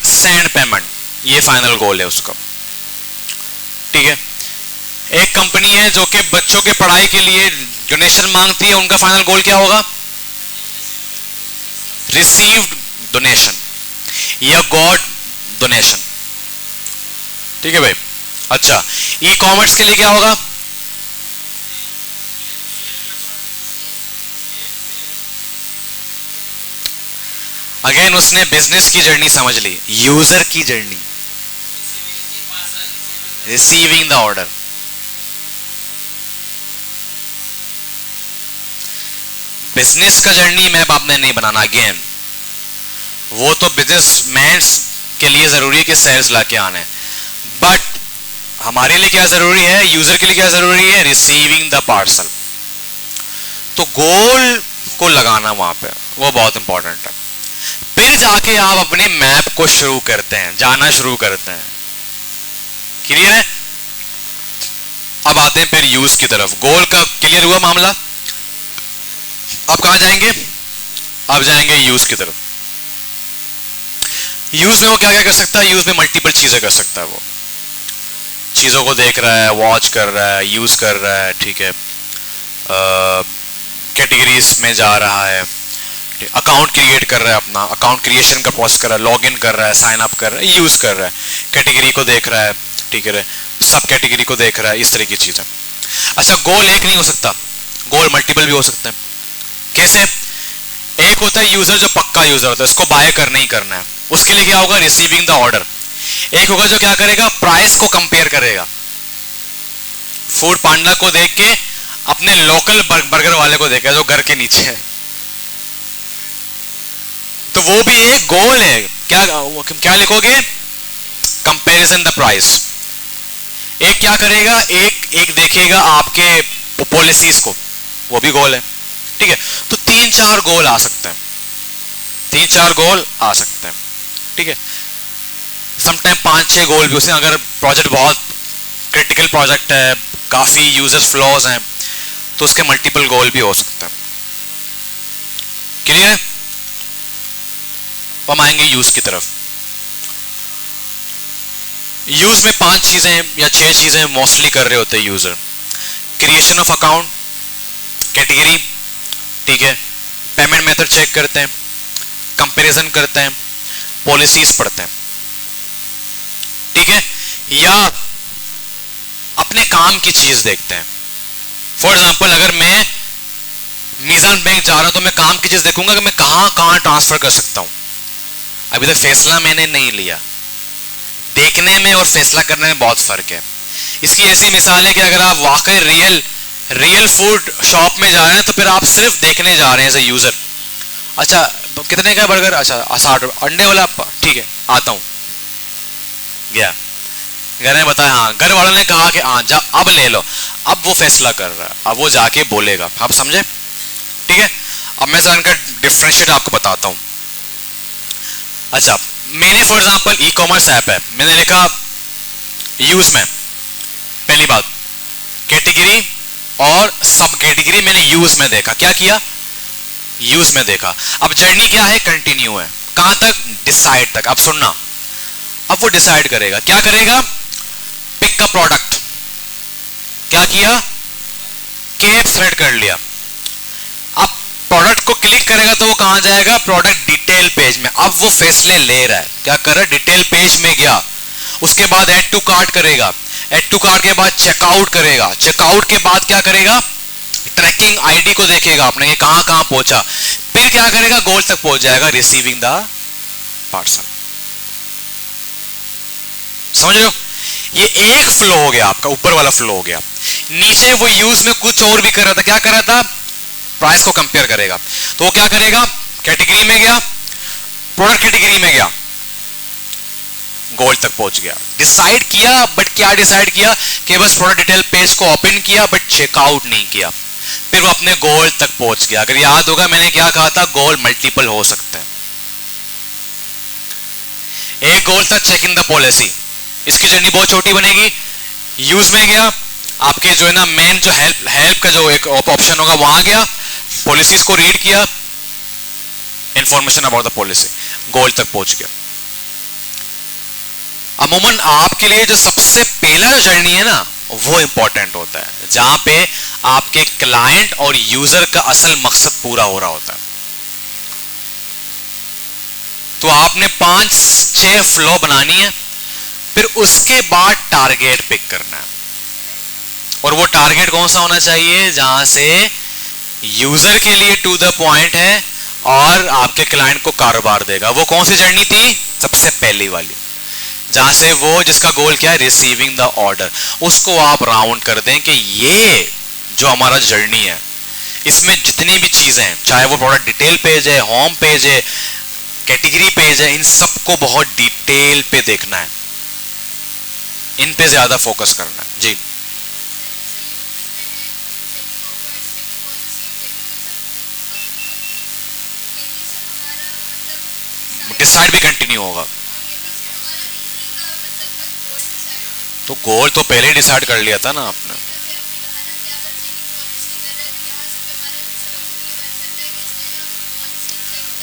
सेंड पेमेंट, ये फाइनल गोल है उसका। ठीक है, एक कंपनी है जो कि बच्चों के पढ़ाई के लिए डोनेशन मांगती है, उनका फाइनल गोल क्या होगा, रिसीव्ड डोनेशन या गॉड डोनेशन। ठीक है भाई। अच्छा, ई कॉमर्स के लिए क्या होगा, अगेन उसने बिजनेस की जर्नी समझ ली, यूजर की journey, receiving the order. Business का जर्नी मैप आपने नहीं बनाना, अगेन वो तो बिजनेसमैन के लिए जरूरी है कि सेल्स लाके आने, बट हमारे लिए क्या जरूरी है, यूजर के लिए क्या जरूरी है, रिसीविंग द पार्सल। तो गोल को लगाना वहां पे, वो बहुत इंपॉर्टेंट है। फिर जाके आप अपने मैप को शुरू करते हैं, जाना शुरू करते हैं। क्लियर है। अब आते हैं फिर यूज की तरफ। गोल का क्लियर हुआ मामला, अब कहां जाएंगे, अब जाएंगे यूज की तरफ। यूज में वो क्या क्या कर सकता है, यूज में मल्टीपल चीजें कर सकता है। वो चीजों को देख रहा है, वॉच कर रहा है, यूज कर रहा है, ठीक है, कैटेगरीज में जा रहा है, अकाउंट क्रिएट कर रहा है, अपना अकाउंट क्रिएशन का प्रोसेस कर रहा है, लॉग इन कर रहा है, साइन अप कर रहा है, यूज कर रहा है, कैटेगरी को देख रहा है, ठीक है, सब कैटेगरी को देख रहा है, इस तरह की चीजें। अच्छा, गोल एक नहीं हो सकता, गोल मल्टीपल भी हो सकते हैं। कैसे, एक होता है यूजर जो पक्का यूजर होता है, उसको बाय करना ही करना है, उसके लिए क्या होगा, रिसीविंग द ऑर्डर। एक होगा जो क्या करेगा, प्राइस को कंपेयर करेगा, फूड पांडा को देख के अपने लोकल बर्गर वाले को देखेगा जो घर के नीचे है, तो वो भी एक गोल है। क्या क्या लिखोगे, कंपैरिजन द प्राइस। एक क्या करेगा, एक देखेगा आपके पॉलिसीज को, वो भी गोल है। ठीक है, तो 3-4 गोल आ सकते हैं, 3-4 गोल आ सकते हैं। ठीक है, समटाइम 5-6 गोल भी उसे, अगर प्रोजेक्ट बहुत क्रिटिकल प्रोजेक्ट है, काफी यूजर फ्लॉज हैं, तो उसके मल्टीपल गोल भी हो सकते हैं। क्लियर है। हम आएंगे यूज की तरफ। यूज में 5 चीजें या 6 चीजें मोस्टली कर रहे होते हैं user. Creation of account, category, ठीक है, पेमेंट मेथड चेक करते हैं, कंपैरिजन करते हैं, पॉलिसीज पढ़ते हैं। ठीक है, या अपने काम की चीज देखते हैं। फॉर एग्जाम्पल, अगर मैं मीजान बैंक जा रहा हूं तो मैं काम की चीज देखूंगा कि मैं कहां कहां ट्रांसफर कर सकता हूं। अभी तक फैसला मैंने नहीं लिया। देखने में और फैसला करने में बहुत फर्क है। इसकी ऐसी मिसाल है कि अगर आप वाकई रियल फूड शॉप में जा रहे हैं तो फिर आप सिर्फ देखने जा रहे हैं एज ए यूजर। अच्छा, कितने का बर्गर, अच्छा 60 अंडे वाला, ठीक है आता हूं, गया, घर में बताया, हाँ, घर वालों ने कहा कि हाँ जा अब ले लो, अब वो फैसला कर रहा है, अब वो जाके बोलेगा, आप समझे। ठीक है, अब मैं सर इनका डिफरेंशिएट आपको बताता हूं। अच्छा, मैंने for example e commerce app है, मैंने लिखा यूज में, पहली बात कैटेगरी और सब कैटेगरी मैंने यूज में देखा। क्या किया, यूज में देखा। अब जर्नी क्या है, कंटिन्यू है, कहां तक, डिसाइड तक। अब सुनना, अब वो डिसाइड करेगा, क्या करेगा, पिक का प्रोडक्ट, क्या किया, केप सेलेक्ट कर लिया। अब प्रोडक्ट को क्लिक करेगा तो वो कहां जाएगा, प्रोडक्ट डिटेल पेज में। अब वो फैसले ले रहा है, क्या कर रहा है, डिटेल पेज में गया, उसके बाद ऐड टू कार्ट करेगा, ऐड टू कार्ट के बाद चेकआउट करेगा, चेकआउट के बाद क्या करेगा, ट्रैकिंग आईडी को देखेगा आपने ये कहां कहां पहुंचा, फिर क्या करेगा, गोल तक पहुंच जाएगा, रिसीविंग द पार्सल। समझ रहे हो, ये एक फ्लो हो गया आपका, ऊपर वाला फ्लो हो गया। नीचे वो यूज में कुछ और भी कर रहा था, क्या कर रहा था, प्राइस को कंपेयर करेगा। तो वो क्या करेगा, कैटेगरी में गया, प्रोडक्ट कैटेगरी में गया, गोल तक पहुंच गया, डिसाइड किया, बट क्या डिसाइड किया कि बस प्रोडक्ट डिटेल पेज को ओपन किया बट चेकआउट नहीं किया, फिर वो अपने गोल तक पहुंच गया। अगर याद होगा मैंने क्या कहा था, गोल मल्टीपल हो सकते हैं। एक गोल था चेकिंग द पॉलिसी, इसकी जर्नी बहुत छोटी बनेगी, यूज में गया, आपके जो है ना मेन जो हेल्प का जो एक ऑप्शन होगा वहां गया, पॉलिसीज को रीड किया, इंफॉर्मेशन अबाउट द पॉलिसी, गोल तक पहुंच गया। अमूमन आपके लिए जो सबसे पहला जर्नी है ना वो इंपॉर्टेंट होता है, जहां पे आपके क्लाइंट और यूजर का असल मकसद पूरा हो रहा होता है। तो आपने 5-6 फ्लो बनानी है, फिर उसके बाद टारगेट पिक करना है, और वो टारगेट कौन सा होना चाहिए, जहां से यूजर के लिए टू द पॉइंट है और आपके क्लाइंट को कारोबार देगा। वो कौन सी जर्नी थी, सबसे पहली वाली, जहां से वो जिसका गोल क्या है, रिसीविंग द ऑर्डर। उसको आप राउंड कर दें कि ये जो हमारा जर्नी है, इसमें जितनी भी चीजें हैं, चाहे वो प्रोडक्ट डिटेल पेज है, होम पेज है, कैटेगरी पेज है, इन सबको बहुत डिटेल पे देखना है, इन पे ज्यादा फोकस करना है। जी डिसाइड भी कंटिन्यू होगा, तो गोल तो पहले ही डिसाइड कर लिया था ना आपने।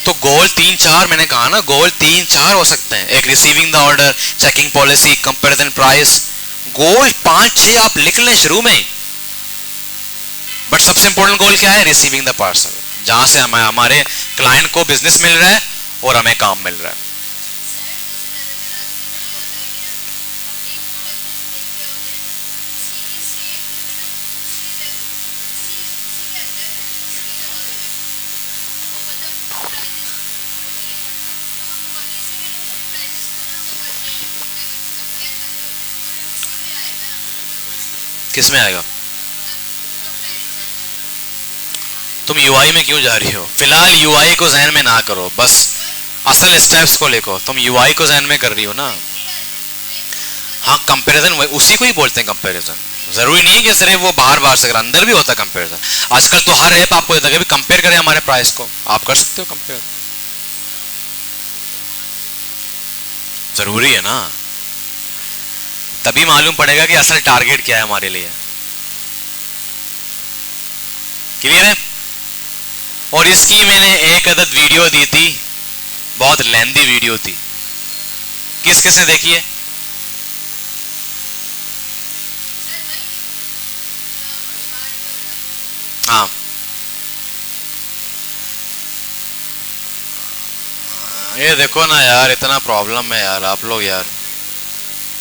तो गोल 3-4 मैंने कहा ना, गोल 3-4 हो सकते हैं, एक receiving the order, checking policy, comparison price, goal 5-6 आप लिख लें शुरू में ही, बट सबसे इंपॉर्टेंट गोल क्या है, रिसीविंग द पार्सल, जहां से हमारे क्लाइंट को बिजनेस मिल रहा है और हमें काम मिल रहा है। किस में आएगा, तुम यूआई में क्यों जा रही हो, फिलहाल यूआई को जहन में ना करो, बस असल स्टेप्स को लेको, तुम यूआई को जहन में कर रही हो ना। हाँ कंपैरिजन उसी को ही बोलते हैं कंपैरिजन, जरूरी नहीं है कि सिर्फ वो बाहर से अगर अंदर भी होता है कंपैरिजन। आजकल तो हर ऐप आपको देता है कि कंपेयर करें हमारे प्राइस को, आप कर सकते हो कंपेयर, जरूरी है ना, तभी मालूम पड़ेगा कि असल टारगेट क्या है हमारे लिए। क्लियर है। और इसकी मैंने एक अदद वीडियो दी थी, बहुत लेंदी वीडियो थी, किस किसने देखी है? हाँ ये देखो ना यार, इतना प्रॉब्लम है यार आप लोग यार।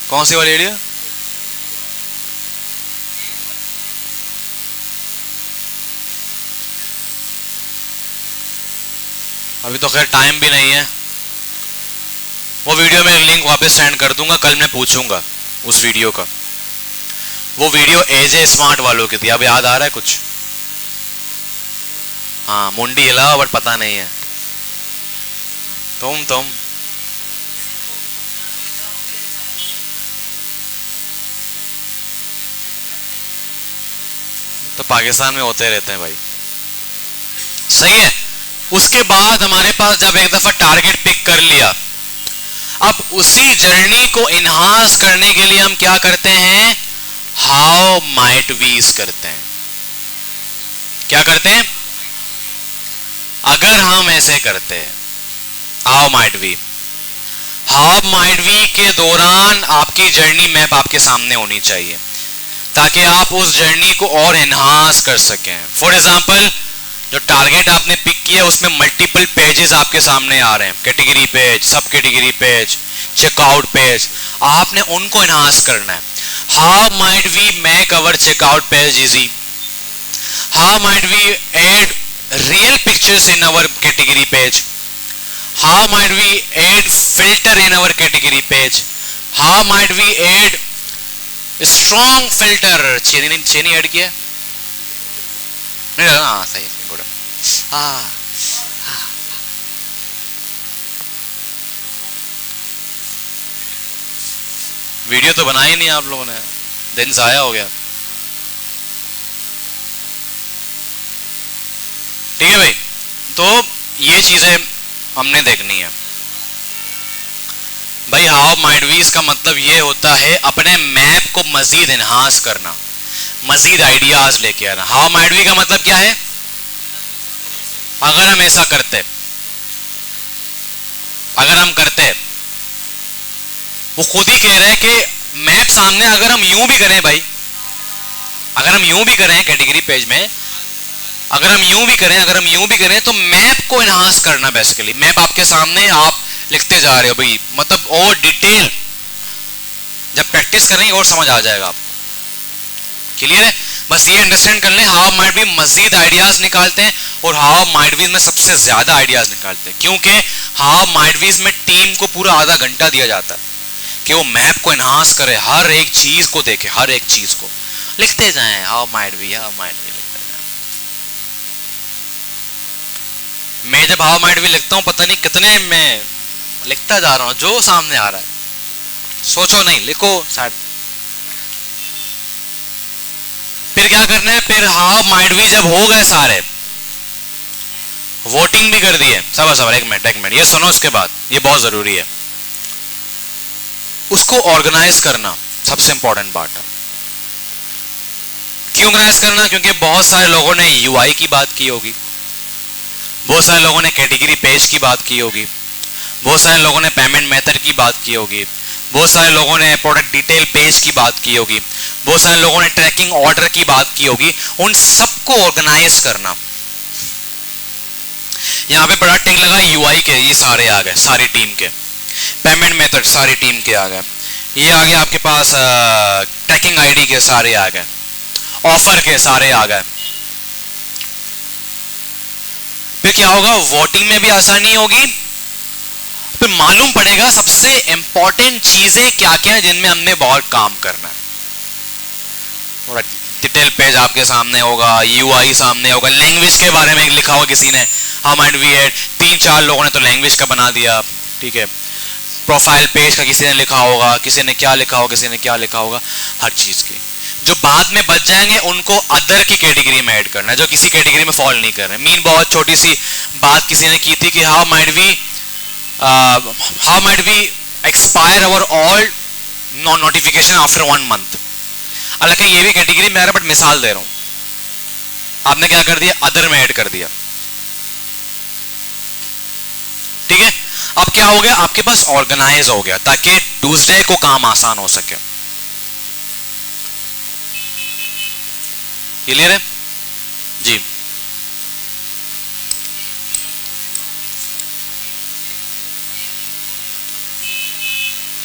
कौन सी वाली वीडियो? अभी तो खैर टाइम भी नहीं है, वो वीडियो में लिंक वापस सेंड कर दूंगा, कल मैं पूछूंगा उस वीडियो का। वो वीडियो एजे स्मार्ट वालों की थी, अब याद आ रहा है कुछ? हाँ मुंडी हिला बट पता नहीं है। तुम तो पाकिस्तान में होते रहते हैं भाई। सही है। उसके बाद हमारे पास जब एक दफा टारगेट पिक कर लिया, अब उसी जर्नी को इनहांस करने के लिए हम क्या करते हैं? हाउ माइट वीज करते हैं। क्या करते हैं? अगर हम ऐसे करते हैं हाउ माइट वी के दौरान आपकी जर्नी मैप आपके सामने होनी चाहिए, ताकि आप उस जर्नी को और एनहांस कर सकें। फॉर एग्जांपल जो टारगेट आपने पिक किया उसमें मल्टीपल पेजेस आपके सामने आ रहे हैं, कैटेगरी पेज, सब कैटेगरी पेज, चेकआउट पेज, आपने उनको एनहांस करना है। How might we make our checkout page easy? How might we add real pictures in our category page? How might we add filter in our category page? How might we add strong filter? चेनी add किया नहीं? हाँ सही है, good. Video तो बनाया ही नहीं आप लोगों ने, दिन जाया हो गया। ठीक है भाई, तो ये चीजें हमने देखनी है भाई। हाउ माइट वी इसका मतलब ये होता है अपने मैप को मजीद एनहांस करना, मजीद आइडियाज लेके आना। हाउ माइट वी का मतलब क्या है? अगर हम ऐसा करते, अगर हम करते, वो खुद ही कह रहे हैं कि मैप सामने अगर हम यूं भी करें भाई, अगर हम यूं भी करें कैटेगरी पेज में, अगर हम यूं भी करें, अगर हम यूं भी करें तो मैप को एनहांस करना। बेसिकली मैप आपके सामने, आप लिखते जा रहे हो भाई, मतलब और डिटेल जब प्रैक्टिस करेंगे और समझ आ जाएगा आपको। क्लियर है? बस ये अंडरस्टैंड कर लें, हाउ माइट बी मजीद आइडियाज निकालते हैं और हाउ माइट बी में सबसे ज्यादा आइडियाज निकालते हैं, क्योंकि हाउ माइट बी में टीम को पूरा आधा घंटा दिया जाता है कि वो मैप को एनहांस करे, हर एक चीज को देखे, हर एक चीज को लिखते जाएं। How might B, how might B लिखते जाएं। मैं जब हाउ माइट बी लिखता हूं पता नहीं कितने मैं लिखता जा रहा हूं, जो सामने आ रहा है सोचो नहीं, लिखो साइड। फिर क्या करना है? फिर हाउ माइट बी जब हो गए सारे, वोटिंग भी कर दिए, सबर एक मिनट ये सुनो, उसके बाद ये बहुत जरूरी है, उसको ऑर्गेनाइज करना सबसे इंपॉर्टेंट पार्ट है। क्यों ऑर्गेनाइज करना? क्योंकि बहुत सारे लोगों ने यूआई की बात की होगी, बहुत सारे लोगों ने कैटेगरी पेज की बात की होगी, बहुत सारे लोगों ने पेमेंट मेथड की बात की होगी, बहुत सारे लोगों ने प्रोडक्ट डिटेल पेज की बात की होगी, बहुत सारे लोगों ने ट्रैकिंग ऑर्डर की बात की होगी। उन सबको ऑर्गेनाइज करना। यहां पे बड़ा टिक लगा यूआई के, ये सारे आ गए, सारी टीम के। पेमेंट मेथड सारी टीम के आ गए, ये आ गए आपके पास, ट्रैकिंग आईडी के सारे आ गए, ऑफर के सारे आ गए। फिर क्या होगा? वोटिंग में भी आसानी होगी, फिर मालूम पड़ेगा सबसे इंपॉर्टेंट चीजें क्या क्या है जिनमें हमने बहुत काम करना है। डिटेल पेज आपके सामने होगा, यूआई सामने होगा, लैंग्वेज के बारे में लिखा होगा किसी ने, हाउ माइट वी एड, 3-4 लोगों ने तो लैंग्वेज का बना दिया। ठीक है, प्रोफाइल पेज का किसी ने लिखा होगा, किसी ने क्या लिखा होगा, किसी ने क्या लिखा होगा, हर चीज की। जो बाद में बच जाएंगे उनको अदर की कैटेगरी में ऐड करना है, जो किसी कैटेगरी में फॉल नहीं कर रहे। मीन बहुत छोटी सी बात किसी ने की थी कि how might we expire our all notification after 1 month. हालांकि ये भी कैटेगरी में आ रहा है, बट मिसाल दे रहा हूं। आपने क्या कर दिया? अदर में ऐड कर दिया। ठीक है, अब क्या हो गया? आपके पास ऑर्गेनाइज हो गया, ताकि ट्यूसडे को काम आसान हो सके। क्लियर है जी?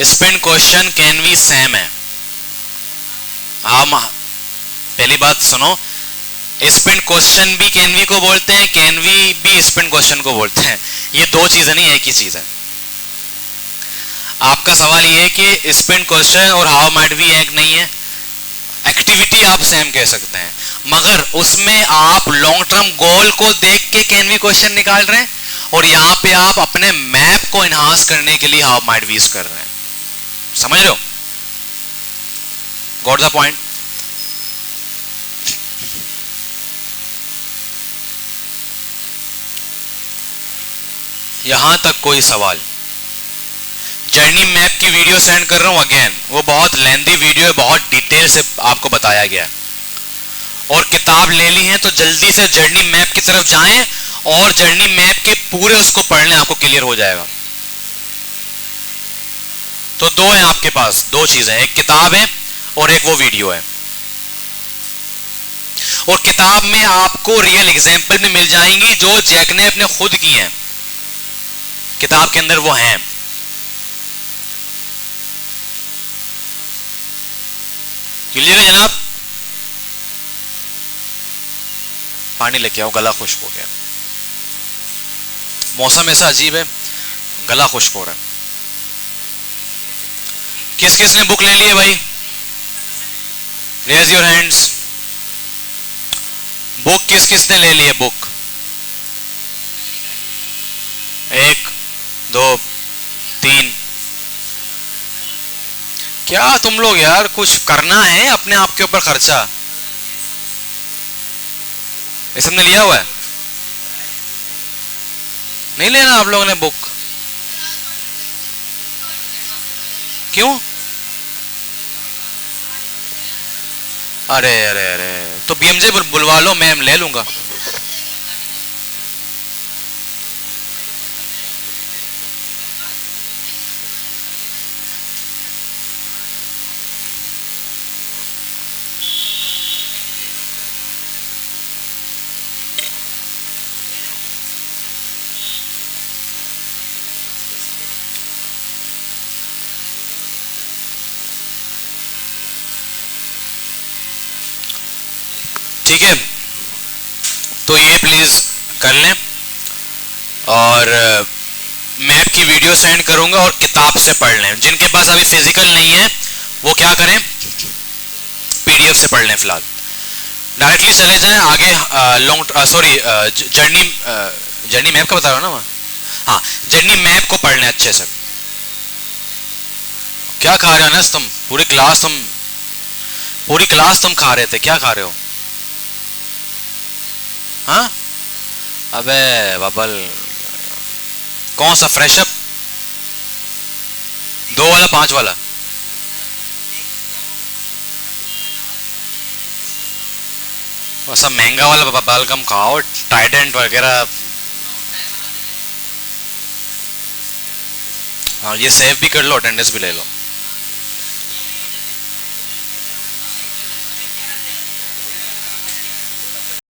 Spin question can we same है। पहली बात सुनो, स्पिन क्वेश्चन भी कैन वी को बोलते हैं, कैन वी भी स्पिन क्वेश्चन को बोलते हैं। ये दो चीजें नहीं, एक ही चीज है। आपका सवाल ये है कि स्पिन क्वेश्चन और हाउ माइट वी एक नहीं है। एक्टिविटी आप सेम कह सकते हैं, मगर उसमें आप लॉन्ग टर्म गोल को देख के कैन वी क्वेश्चन निकाल रहे हैं, और यहां पे आप अपने मैप को एनहांस करने के लिए हाउ माइट वीज कर रहे हैं। समझ रहे हो? Got the point? यहां तक कोई सवाल? जर्नी मैप की वीडियो सेंड कर रहा हूं अगेन, वो बहुत लेंथी वीडियो है, बहुत डिटेल से आपको बताया गया है। और किताब ले ली है तो जल्दी से जर्नी मैप की तरफ जाएं और जर्नी मैप के पूरे उसको पढ़ लें, आपको क्लियर हो जाएगा। तो दो हैं आपके पास, दो चीजें, एक किताब है और एक वो वीडियो है। और किताब में आपको रियल एग्जाम्पल भी मिल जाएंगी जो जैक ने अपने खुद की हैं, किताब के अंदर वो हैं। क्लियर है जनाब? पानी लेके आओ, गला खुश्क हो गया, मौसम ऐसा अजीब है, गला खुश्क हो रहा है। किस किस ने बुक ले ली है भाई? Raise your hands. बुक किस किस ने ले ली है? बुक 1 2 3। क्या तुम लोग यार, कुछ करना है अपने आप के ऊपर खर्चा। ये सबने लिया हुआ है? नहीं लेना आप लोगों ने बुक? क्यों? अरे अरे अरे, तो बीएमजे बुलवा लो, मैं ले लूंगा। ठीक है, तो ये प्लीज कर लें, और मैप की वीडियो सेंड करूंगा और किताब से पढ़ लें। जिनके पास अभी फिजिकल नहीं है वो क्या करें, पीडीएफ से पढ़ लें। फिलहाल डायरेक्टली चले जाएं आगे, लॉन्ग सॉरी जर्नी मैप का बता रहा हूं ना मैं, हाँ जर्नी मैप को पढ़ लें अच्छे से। क्या खा रहे हो ना तुम? पूरी क्लास तुम खा रहे थे, क्या खा रहे हो? हाँ अबे बबल, कौन सा फ्रेश अप? 2 वाला 5 वाला? और सब महंगा वाला बबल कम खाओ, टाइडेंट वगैरह। हाँ ये सेव भी कर लो, अटेंडेंस भी ले लो।